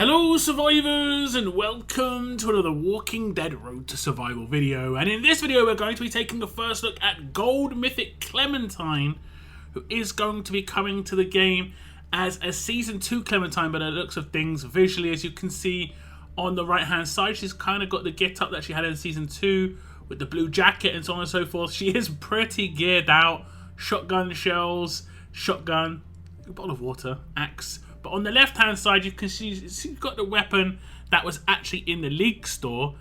Hello survivors and welcome to another Walking Dead Road to Survival video, and in this video we're going to be taking a first look at Gold Mythic Clementine, who is going to be coming to the game as a Season 2 Clementine by the looks of things visually. As you can see on the right hand side, she's kind of got the get up that she had in Season 2 with the blue jacket and so on and so forth. She is pretty geared out, shotgun shells, shotgun, a bottle of water, axe. But on the left hand side you can see she's got the weapon that was actually in the league store,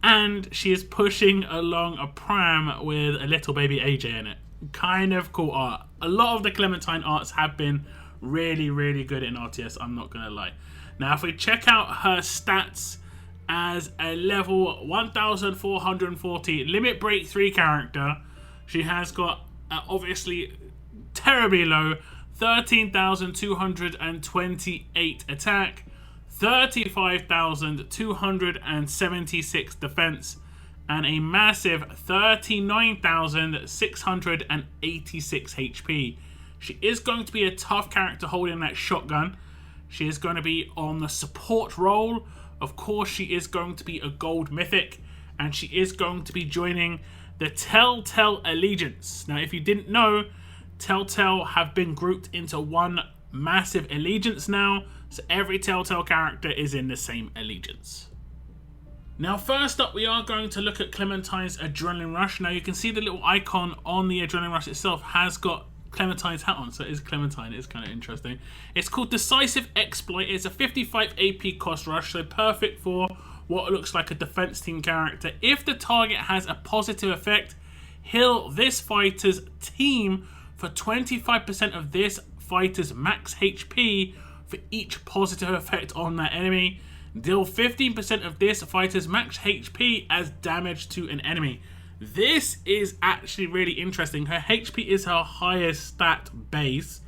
and she is pushing along a pram with a little baby AJ in it. Kind of cool art. A lot of the Clementine arts have been really good in RTS, I'm not going to lie. Now if we check out her stats as a level 1440 limit break 3 character, she has got obviously terribly low 13,228 attack, 35,276 defense, and a massive 39,686 HP. She is going to be a tough character holding that shotgun. She is going to be on the support role. Of course, she is going to be a gold mythic, and she is going to be joining the Telltale Allegiance. Now, if you didn't know, Telltale have been grouped into one massive allegiance now, so every Telltale character is in the same allegiance. Now first up we are going to look at Clementine's Adrenaline Rush. Now you can see the little icon on the Adrenaline Rush itself has got Clementine's hat on, so it is Clementine. It's kind of interesting. It's called Decisive Exploit. It's a 55 AP cost rush, so perfect for what looks like a defense team character. If the target has a positive effect, heal this fighter's team for 25% of this fighter's max HP for each positive effect on that enemy. Deal 15% of this fighter's max HP as damage to an enemy. This is actually really interesting. Her HP is her highest stat base,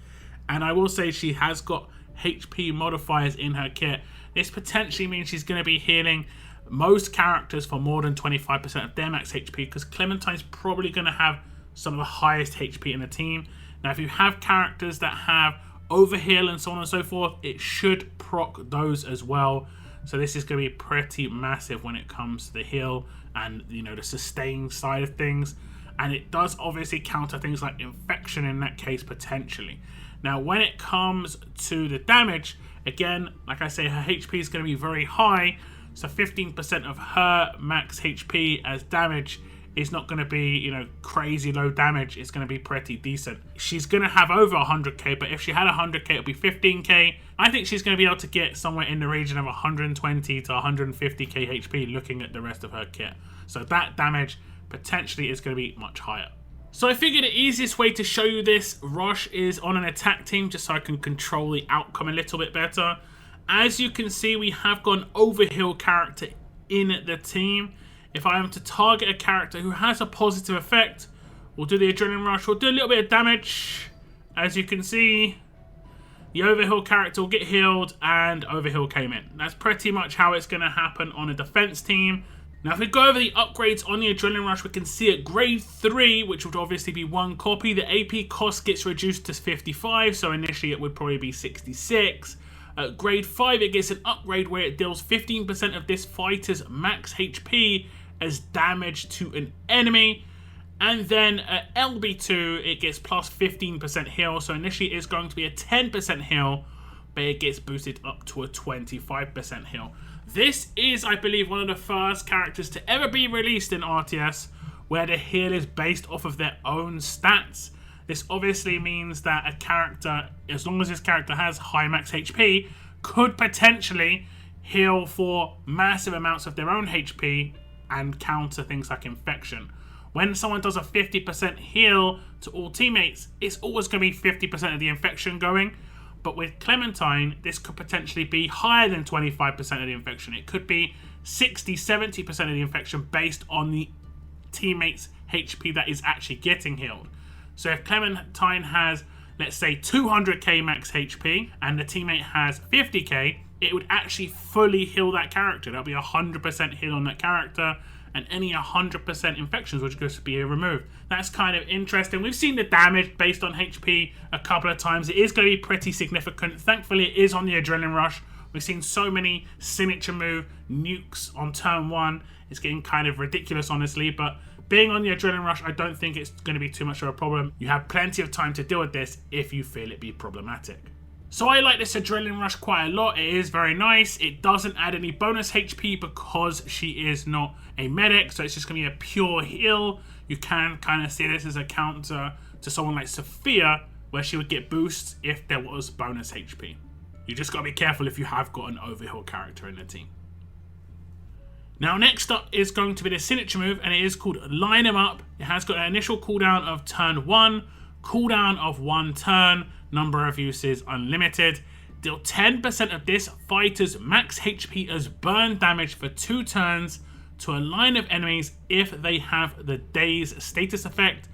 and I will say she has got HP modifiers in her kit. This potentially means she's going to be healing most characters for more than 25% of their max HP, because Clementine's probably going to have some of the highest HP in the team. Now if you have characters that have overheal and so on and so forth, it should proc those as well. So this is going to be pretty massive when it comes to the heal and, you know, the sustain side of things. And it does obviously counter things like infection in that case potentially. Now when it comes to the damage, again, like I say, her HP is going to be very high. So 15% of her max HP as damage is not going to be, you know, crazy low damage. It's going to be pretty decent. She's going to have over 100k, but if she had 100k, it'll be 15k. I think she's going to be able to get somewhere in the region of 120 to 150k HP looking at the rest of her kit. So that damage potentially is going to be much higher. So I figured the easiest way to show you this rush is on an attack team, just so I can control the outcome a little bit better. As you can see, we have got an overheal character in the team. If I am to target a character who has a positive effect, we'll do the Adrenaline Rush, we'll do a little bit of damage. As you can see, the overheal character will get healed and overheal came in. That's pretty much how it's going to happen on a defense team. Now if we go over the upgrades on the Adrenaline Rush, we can see at grade 3, which would obviously be 1 copy, the AP cost gets reduced to 55, so initially it would probably be 66. At grade 5 it gets an upgrade where it deals 15% of this fighter's max HP as damage to an enemy. And then at LB2 it gets plus 15% heal, so initially it's going to be a 10% heal, but it gets boosted up to a 25% heal. This is, I believe, one of the first characters to ever be released in RTS where the heal is based off of their own stats. This obviously means that a character, as long as this character has high max HP, could potentially heal for massive amounts of their own HP and counter things like infection. When someone does a 50% heal to all teammates, it's always going to be 50% of the infection going. But with Clementine, this could potentially be higher than 25% of the infection. It could be 60-70% of the infection based on the teammate's HP that is actually getting healed. So if Clementine has, let's say, 200k max HP and the teammate has 50k, it would actually fully heal that character. That'll be 100% heal on that character, and any 100% infections would just be removed. That's kind of interesting. We've seen the damage based on HP a couple of times. It is going to be pretty significant. Thankfully, it is on the Adrenaline Rush We've seen so many signature move nukes on turn 1. It's getting kind of ridiculous, honestly, but being on the Adrenaline Rush, I don't think it's going to be too much of a problem. You have plenty of time to deal with this if you feel it be problematic. So I like this Adrenaline Rush quite a lot. It is very nice. It doesn't add any bonus HP because she is not a medic, so it's just going to be a pure heal. You can kind of see this as a counter to someone like Sophia, where she would get boosts if there was bonus HP. You just got to be careful if you have got an overheal character in the team. Now next up is going to be the signature move, and it is called Line 'Em Up. It has got an initial cooldown of turn 1, cooldown of 1 turn, number of uses unlimited. Deal 10% of this fighter's max HP as burn damage for 2 turns to a line of enemies if they have the Daze status effect.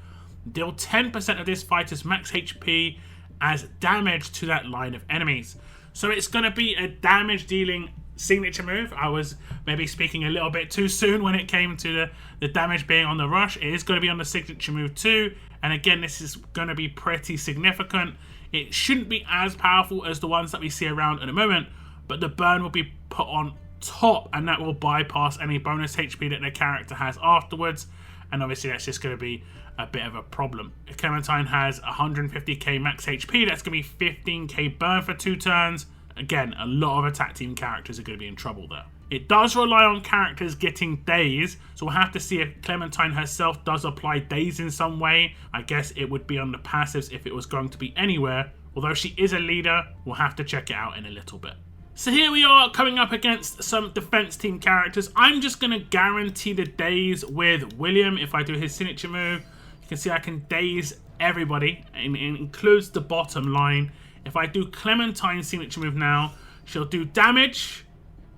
Deal 10% of this fighter's max HP as damage to that line of enemies. So it's going to be a damage dealing signature move. I was maybe speaking a little bit too soon when it came to the damage being on the rush. It is going to be on the signature move too. And again, this is going to be pretty significant. It shouldn't be as powerful as the ones that we see around at the moment, but the burn will be put on top, and that will bypass any bonus HP that the character has afterwards. And obviously that's just going to be a bit of a problem. Clementine has 150k max HP. That's going to be 15k burn for 2 turns. Again, a lot of attack team characters are going to be in trouble there. It does rely on characters getting daze, so we'll have to see if Clementine herself does apply daze in some way. I guess it would be on the passives if it was going to be anywhere. Although she is a leader, we'll have to check it out in a little bit. So here we are coming up against some defense team characters. I'm just going to guarantee the daze with William if I do his signature move. You can see I can daze everybody, and it includes the bottom line. If I do Clementine's signature move now, she'll do damage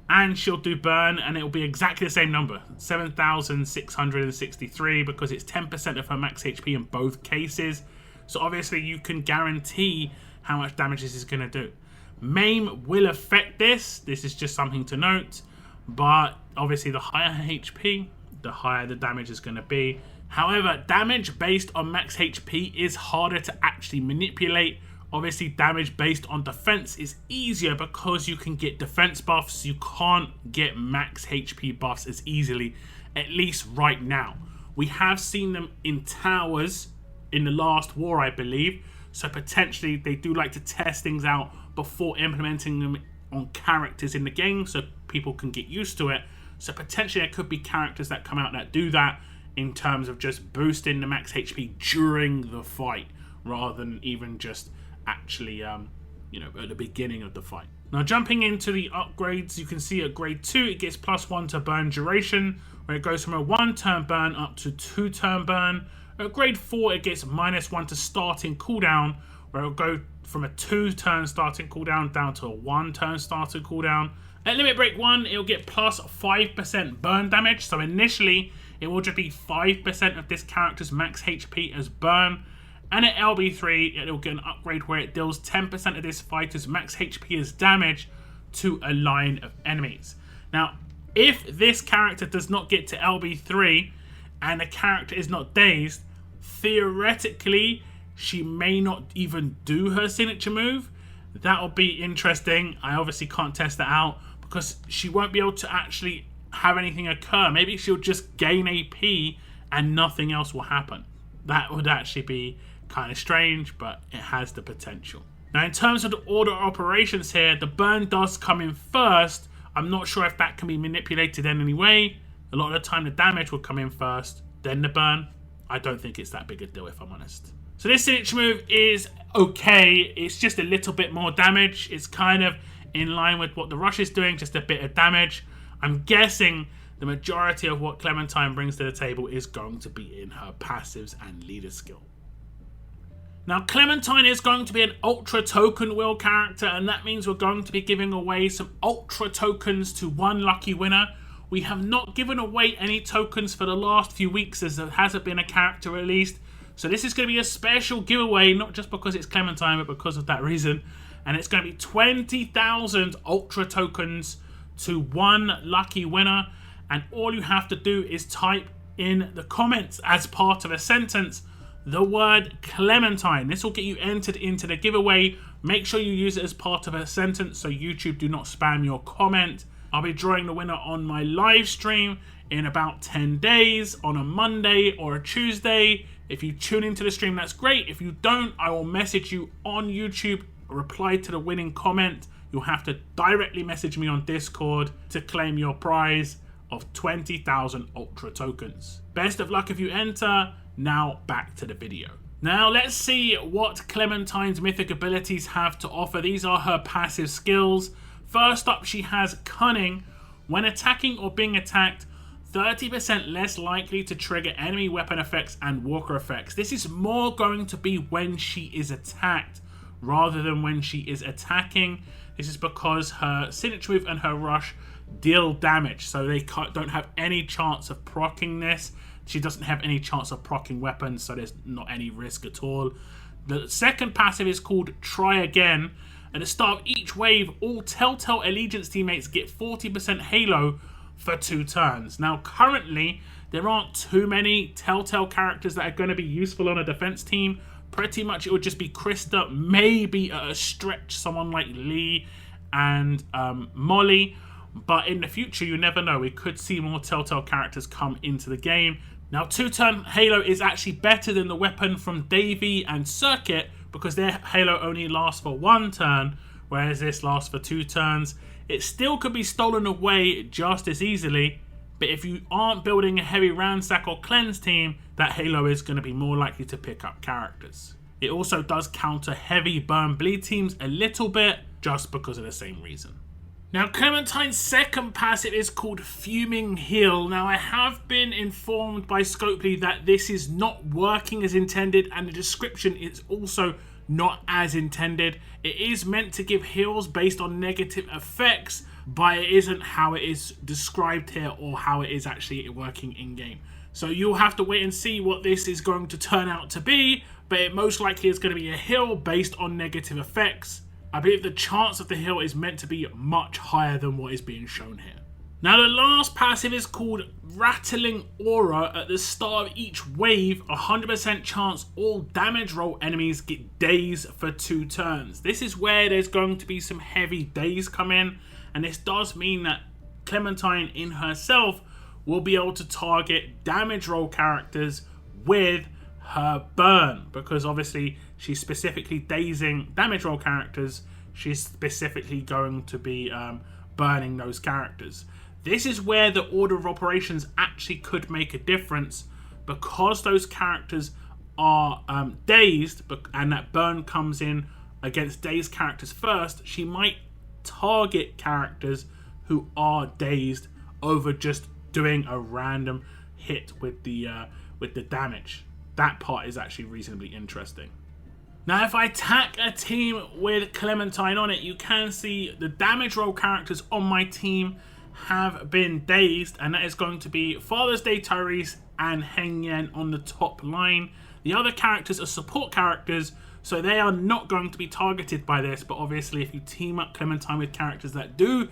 and she'll do burn, and it will be exactly the same number, 7,663, because it's 10% of her max HP in both cases. So obviously you can guarantee how much damage this is going to do. Maim will affect this. This is just something to note. But obviously the higher her HP, the higher the damage is going to be. However, damage based on max HP is harder to actually manipulate. Obviously, damage based on defense is easier because you can get defense buffs. You can't get max HP buffs as easily, at least right now. We have seen them in towers in the last war, I believe. So potentially they do like to test things out before implementing them on characters in the game so people can get used to it. So potentially there could be characters that come out that do that in terms of just boosting the max HP during the fight rather than even just actually, at the beginning of the fight. Now, jumping into the upgrades, you can see at grade 2, it gets +1 to burn duration, where it goes from a 1-turn burn up to 2-turn burn. At grade 4, it gets -1 to starting cooldown, where it'll go from a 2-turn starting cooldown down to a 1-turn starting cooldown. At limit break 1, it'll get +5% burn damage, so initially, it will just be 5% of this character's max HP as burn. And at LB3, it'll get an upgrade where it deals 10% of this fighter's max HP as damage to a line of enemies. Now, if this character does not get to LB3 and the character is not dazed, theoretically, she may not even do her signature move. That'll be interesting. I obviously can't test that out because she won't be able to actually have anything occur. Maybe she'll just gain AP and nothing else will happen. That would actually be kind of strange, but it has the potential. Now, in terms of the order of operations here, the burn does come in first. I'm not sure if that can be manipulated in any way. A lot of the time, the damage will come in first, then the burn. I don't think it's that big a deal, if I'm honest. So this signature move is okay. It's just a little bit more damage. It's kind of in line with what the rush is doing, just a bit of damage. I'm guessing the majority of what Clementine brings to the table is going to be in her passives and leader skill. Now, Clementine is going to be an ultra token wheel character, and that means we're going to be giving away some ultra tokens to one lucky winner. We have not given away any tokens for the last few weeks as there hasn't been a character released. So this is going to be a special giveaway, not just because it's Clementine, but because of that reason. And it's going to be 20,000 ultra tokens to one lucky winner. And all you have to do is type in the comments as part of a sentence the word Clementine. This will get you entered into the giveaway Make sure you use it as part of a sentence so YouTube do not spam your comment. I'll be drawing the winner on my live stream in about 10 days on a Monday or a Tuesday. If you tune into the stream, that's great. If you don't, I will message you on YouTube, reply to the winning comment. You'll have to directly message me on Discord to claim your prize of 20,000 Ultra tokens. Best of luck if you enter. Now back to the video. Now let's see what Clementine's mythic abilities have to offer. These are her passive skills. First up, she has Cunning. When attacking or being attacked, 30% less likely to trigger enemy weapon effects and walker effects. This is more going to be when she is attacked rather than when she is attacking. This is because her signature move and her rush deal damage, so they don't have any chance of proccing this. She doesn't have any chance of proccing weapons, so there's not any risk at all. The second passive is called Try Again. At the start of each wave, all Telltale Allegiance teammates get 40% Halo for 2 turns. Now, currently, there aren't too many Telltale characters that are going to be useful on a defense team. Pretty much it would just be Krista, maybe at a stretch someone like Lee and Molly. But in the future, you never know. We could see more Telltale characters come into the game. Now, 2-turn Halo is actually better than the weapon from Davey and Circuit because their Halo only lasts for 1 turn, whereas this lasts for 2 turns. It still could be stolen away just as easily, but if you aren't building a heavy ransack or cleanse team, that Halo is going to be more likely to pick up characters. It also does counter heavy burn bleed teams a little bit, just because of the same reason. Now, Clementine's second passive is called Fuming Heal. Now, I have been informed by Scopely that this is not working as intended, and the description is also not as intended. It is meant to give heals based on negative effects, but it isn't how it is described here or how it is actually working in-game. So you'll have to wait and see what this is going to turn out to be, but it most likely is going to be a heal based on negative effects. I believe the chance of the heal is meant to be much higher than what is being shown here. Now, the last passive is called Rattling Aura. At the start of each wave, 100% chance all damage roll enemies get daze for 2 turns. This is where there's going to be some heavy daze come in, and this does mean that Clementine in herself will be able to target damage roll characters with her burn, because obviously she's specifically dazing damage roll characters. She's specifically going to be burning those characters. This is where the order of operations actually could make a difference, because those characters are dazed, and that burn comes in against dazed characters first. She might target characters who are dazed over just doing a random hit with the damage. That part is actually reasonably interesting. Now, if I attack a team with Clementine on it, you can see the damage roll characters on my team have been dazed, and that is going to be Father's Day Tyrese and Heng Yen on the top line. The other characters are support characters, so they are not going to be targeted by this, but obviously if you team up Clementine with characters that do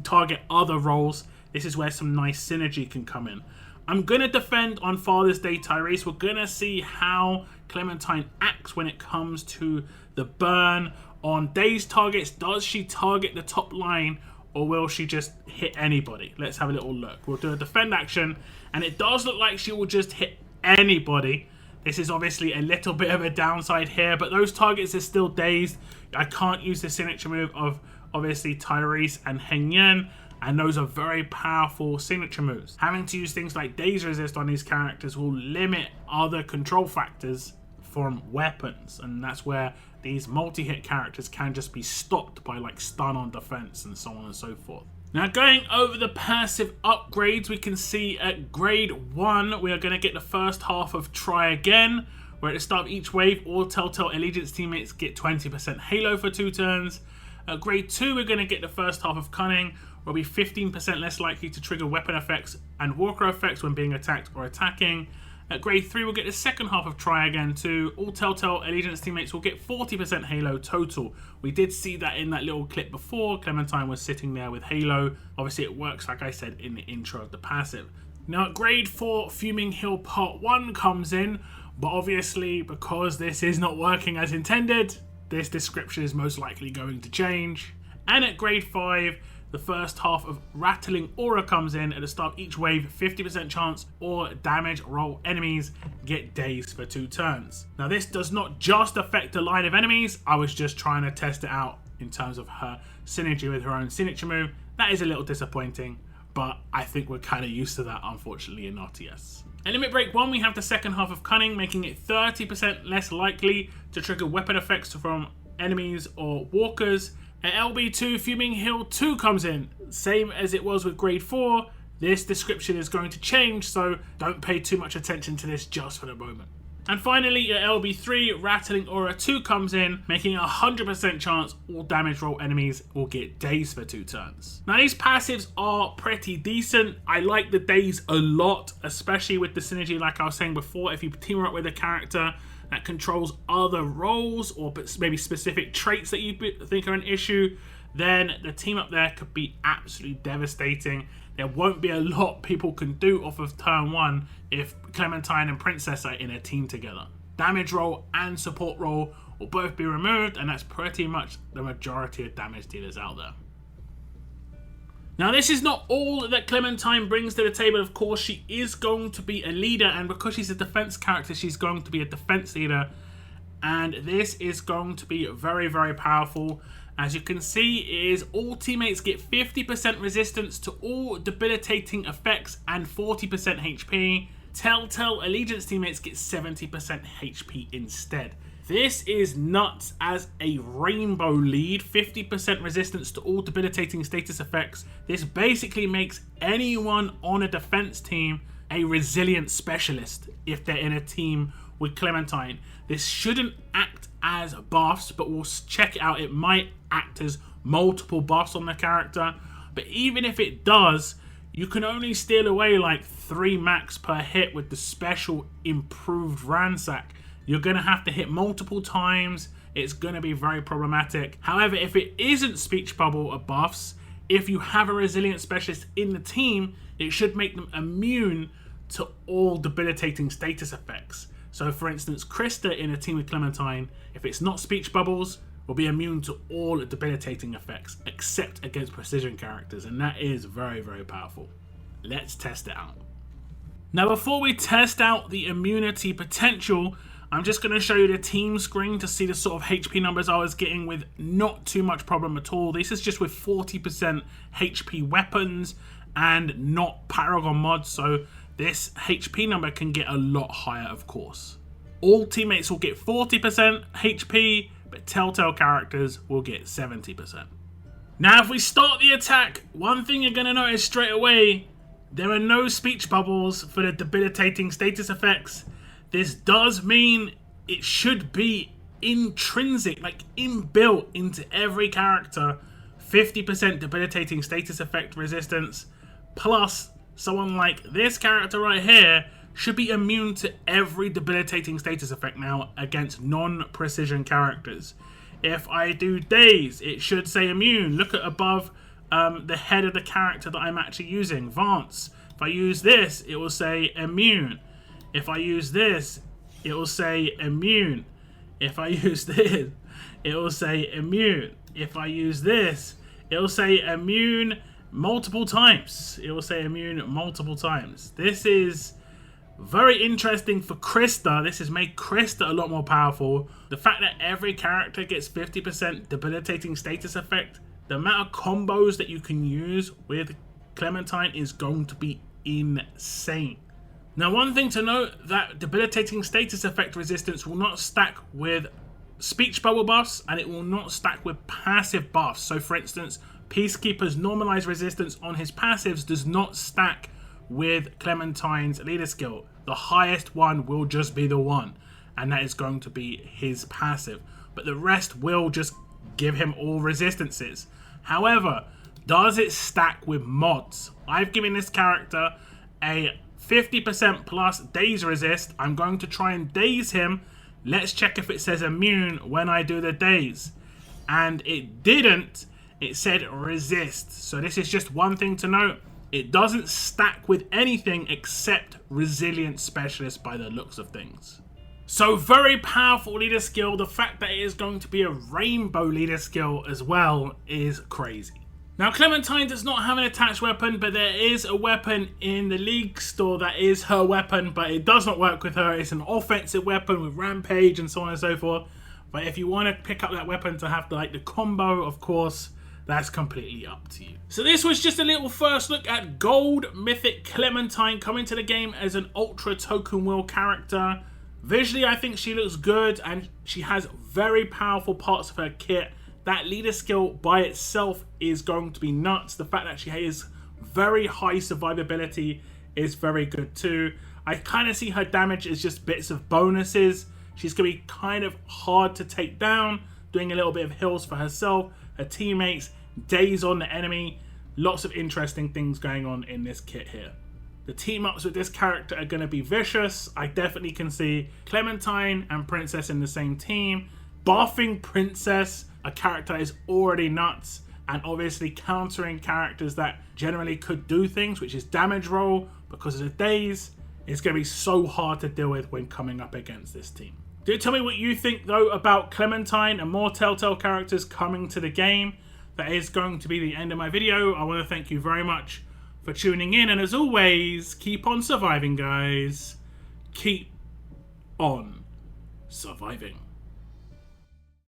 target other roles, this is where some nice synergy can come in. I'm going to defend on Father's Day Tyrese. We're going to see how Clementine acts when it comes to the burn on dazed targets. Does she target the top line, or will she just hit anybody? Let's have a little look. We'll do a defend action, and it does look like she will just hit anybody. This is obviously a little bit of a downside here, but those targets are still dazed. I can't use the signature move of obviously Tyrese and Heng Yen, and those are very powerful signature moves. Having to use things like daze resist on these characters will limit other control factors from weapons, and that's where these multi-hit characters can just be stopped by like stun on defense and so on and so forth. Now, going over the passive upgrades, we can see at grade 1 we are going to get the first half of Try Again, where at the start of each wave all Telltale Allegiance teammates get 20% Halo for 2 turns. At grade 2 we're going to get the first half of Cunning, where we'll be 15% less likely to trigger weapon effects and walker effects when being attacked or attacking. At grade 3 we'll get the second half of Try Again too. All Telltale Allegiance teammates will get 40% Halo total. We did see that in that little clip before. Clementine was sitting there with Halo. Obviously it works, like I said, in the intro of the passive. Now at grade 4, Fuming Heal Part 1 comes in, but obviously because this is not working as intended, this description is most likely going to change. And at grade 5, the first half of Rattling Aura comes in. At the start of each wave, 50% chance or damage roll enemies get dazed for 2 turns. Now this does not just affect the line of enemies. I was just trying to test it out in terms of her synergy with her own signature move. That is a little disappointing, but I think we're kind of used to that, unfortunately, in RTS. At Limit Break 1, we have the second half of Cunning, making it 30% less likely to trigger weapon effects from enemies or walkers. At LB2, Fuming Hill 2 comes in. Same as it was with grade 4, this description is going to change, so don't pay too much attention to this just for the moment. And finally, at LB3, Rattling Aura 2 comes in, making a 100% chance all damage roll enemies will get dazed for 2 turns. Now these passives are pretty decent. I like the daze a lot, especially with the synergy like I was saying before. If you team up with a character that controls other roles or maybe specific traits that you think are an issue, then the team up there could be absolutely devastating. There won't be a lot people can do off of turn 1 if Clementine and Princess are in a team together. Damage roll and support roll will both be removed, and that's pretty much the majority of damage dealers out there. Now this is not all that Clementine brings to the table. Of course, she is going to be a leader, and because she's a defense character, she's going to be a defense leader. And this is going to be very, very powerful. As you can see, is all teammates get 50% resistance to all debilitating effects and 40% HP. Telltale Allegiance teammates get 70% HP instead. This is nuts as a rainbow lead, 50% resistance to all debilitating status effects. This basically makes anyone on a defense team a resilient specialist if they're in a team with Clementine. This shouldn't act as buffs, but we'll check it out. It might act as multiple buffs on the character, but even if it does, you can only steal away like 3 max per hit with the special improved ransack. You're going to have to hit multiple times. It's going to be very problematic. However, if it isn't speech bubble or buffs, if you have a resilient specialist in the team, it should make them immune to all debilitating status effects. So for instance, Krista in a team with Clementine, if it's not speech bubbles, will be immune to all debilitating effects except against precision characters, and that is very, very powerful. Let's test it out. Now before we test out the immunity potential, I'm just going to show you the team screen to see the sort of HP numbers I was getting with not too much problem at all. This is just with 40% HP weapons and not Paragon mods, so this HP number can get a lot higher, of course. All teammates will get 40% HP, but Telltale characters will get 70%. Now, if we start the attack, one thing you're going to notice straight away, there are no speech bubbles for the debilitating status effects. This does mean it should be intrinsic, like inbuilt into every character, 50% debilitating status effect resistance, plus someone like this character right here should be immune to every debilitating status effect now against non-precision characters. If I do daze, it should say immune. Look at above the head of the character that I'm actually using, Vance. If I use this, it will say immune. If I use this, it will say immune. If I use this, it will say immune. If I use this, it will say immune multiple times. It will say immune multiple times. This is very interesting for Krista. This has made Krista a lot more powerful. The fact that every character gets 50% debilitating status effect, the amount of combos that you can use with Clementine is going to be insane. Now, one thing to note, that debilitating status effect resistance will not stack with speech bubble buffs, and it will not stack with passive buffs. So for instance, Peacekeeper's normalized resistance on his passives does not stack with Clementine's leader skill. The highest one will just be the one, and that is going to be his passive. But the rest will just give him all resistances. However, does it stack with mods? I've given this character a 50% plus daze resist. I'm going to try and daze him. Let's check if it says immune when I do the daze. And it didn't. It said resist. So this is just one thing to note. It doesn't stack with anything except resilient specialist by the looks of things. So very powerful leader skill. The fact that it is going to be a rainbow leader skill as well is crazy. Now, Clementine does not have an attached weapon, but there is a weapon in the League store that is her weapon, but it does not work with her. It's an offensive weapon with Rampage and so on and so forth. But if you want to pick up that weapon to have the combo, of course, that's completely up to you. So this was just a little first look at Gold Mythic Clementine coming to the game as an Ultra Token Wheel character. Visually, I think she looks good, and she has very powerful parts of her kit. That leader skill by itself is going to be nuts. The fact that she has very high survivability is very good too. I kind of see her damage as just bits of bonuses. She's going to be kind of hard to take down, doing a little bit of heals for herself, her teammates, days on the enemy. Lots of interesting things going on in this kit here. The team ups with this character are going to be vicious. I definitely can see Clementine and Princess in the same team. Buffing Princess, a character that is already nuts, and obviously countering characters that generally could do things, which is damage roll, because of the days. It's going to be so hard to deal with when coming up against this team. Do tell me what you think though about Clementine and more Telltale characters coming to the game. That is going to be the end of my video. I want to thank you very much for tuning in, and as always, keep on surviving, guys. Keep on surviving.